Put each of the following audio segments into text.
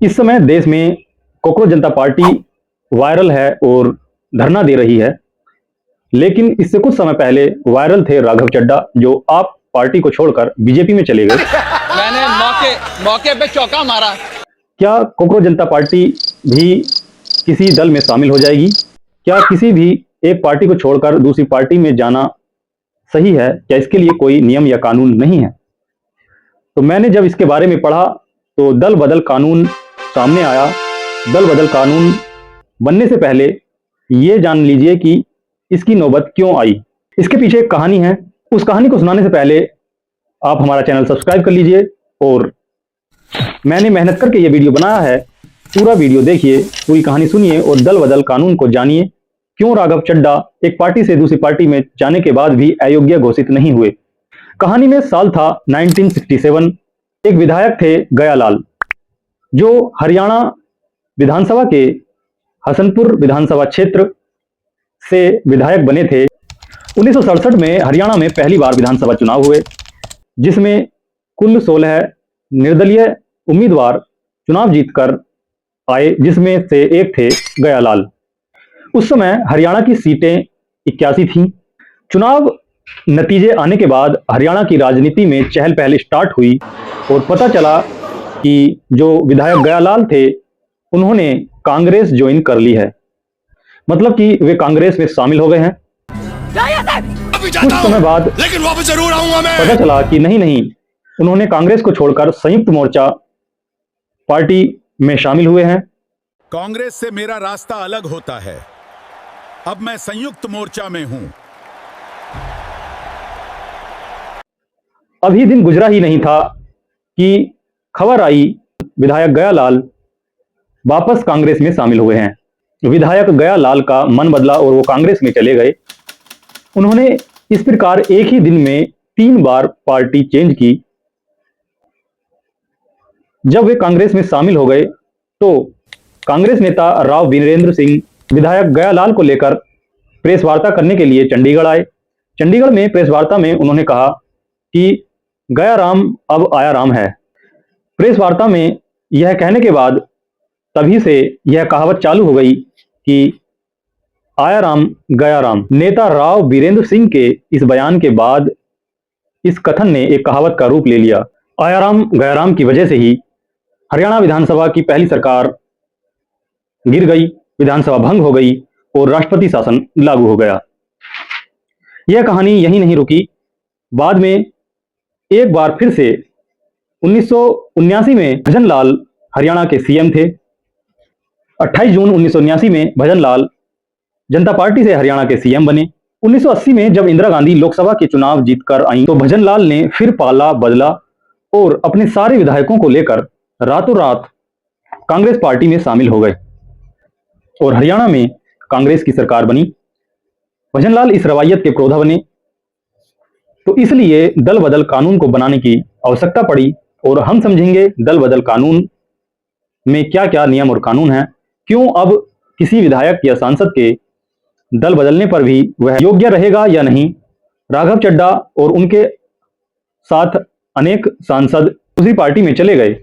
इस समय देश में कॉकरोच जनता पार्टी वायरल है और धरना दे रही है, लेकिन इससे कुछ समय पहले वायरल थे राघव चड्ढा, जो आप पार्टी को छोड़कर बीजेपी में चले गए। मैंने मौके पे चौका मारा। क्या कॉकरोच जनता पार्टी भी किसी दल में शामिल हो जाएगी? क्या किसी भी एक पार्टी को छोड़कर दूसरी पार्टी में जाना सही है? क्या इसके लिए कोई नियम या कानून नहीं है? तो मैंने जब इसके बारे में पढ़ा तो दल बदल कानून सामने आया। दल बदल कानून बनने से पहले ये जान लीजिए कि इसकी नौबत क्यों आई। इसके पीछे एक कहानी है। उस कहानी को सुनाने से पहले आप हमारा चैनल सब्सक्राइब कर लीजिए और मैंने मेहनत करके ये वीडियो बनाया है, पूरा वीडियो देखिए, पूरी कहानी सुनिए और दल बदल कानून को जानिए। क्यों राघव चड्ढा एक पार्टी से दूसरी पार्टी में जाने के बाद भी अयोग्य घोषित नहीं हुए। कहानी में साल था 1967। एक विधायक थे गयालाल, जो हरियाणा विधानसभा के हसनपुर विधानसभा क्षेत्र से विधायक बने थे। 1967 में हरियाणा में पहली बार विधानसभा चुनाव हुए, जिसमें कुल 16 निर्दलीय उम्मीदवार चुनाव जीतकर आए, जिसमें से एक थे गयालाल। उस समय हरियाणा की सीटें 81 थीं। चुनाव नतीजे आने के बाद हरियाणा की राजनीति में चहल पहल स्टार्ट हुई और पता चला कि जो विधायक गयालाल थे उन्होंने कांग्रेस ज्वाइन कर ली है, मतलब कि वे कांग्रेस में शामिल हो गए हैं। कुछ समय बाद लेकिन वापस जरूर आऊंगा मैं। पता चला कि नहीं, उन्होंने कांग्रेस को छोड़कर संयुक्त मोर्चा पार्टी में शामिल हुए हैं। कांग्रेस से मेरा रास्ता अलग होता है, अब मैं संयुक्त मोर्चा में हूं। अभी दिन गुजरा ही नहीं था कि खबर आई विधायक गयालाल वापस कांग्रेस में शामिल हुए हैं। विधायक गयालाल का मन बदला और वो कांग्रेस में चले गए। उन्होंने इस प्रकार एक ही दिन में 3 बार पार्टी चेंज की। जब वे कांग्रेस में शामिल हो गए तो कांग्रेस नेता राव वीरेंद्र सिंह विधायक गयालाल को लेकर प्रेस वार्ता करने के लिए चंडीगढ़ आए। चंडीगढ़ में प्रेस वार्ता में उन्होंने कहा कि गया राम अब आया राम है। प्रेस वार्ता में यह कहने के बाद तभी से यह कहावत चालू हो गई कि आया राम गया राम। नेता राव वीरेंद्र सिंह के इस बयान के बाद इस कथन ने एक कहावत का रूप ले लिया। आया राम गया राम की वजह से ही हरियाणा विधानसभा की पहली सरकार गिर गई, विधानसभा भंग हो गई और राष्ट्रपति शासन लागू हो गया। यह कहानी यहीं नहीं रुकी। बाद में एक बार फिर से 1979 में भजनलाल हरियाणा के सीएम थे। 28 जून 1979 में भजनलाल जनता पार्टी से हरियाणा के सीएम बने। 1980 में जब इंदिरा गांधी लोकसभा के चुनाव जीतकर आई तो भजनलाल ने फिर पाला बदला और अपने सारे विधायकों को लेकर रातों रात कांग्रेस पार्टी में शामिल हो गए और हरियाणा में कांग्रेस की सरकार बनी। भजनलाल इस रवैयत के क्रोधा बने, तो इसलिए दल बदल कानून को बनाने की आवश्यकता पड़ी और हम समझेंगे दल बदल कानून में क्या क्या नियम और कानून हैं, क्यों अब किसी विधायक या सांसद के दल बदलने पर भी वह योग्य रहेगा या नहीं। राघव चड्ढा और उनके साथ अनेक सांसद दूसरी पार्टी में चले गए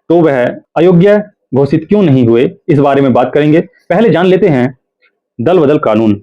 तो वह अयोग्य घोषित क्यों नहीं हुए, इस बारे में बात करेंगे। पहले जान लेते हैं दल बदल कानून।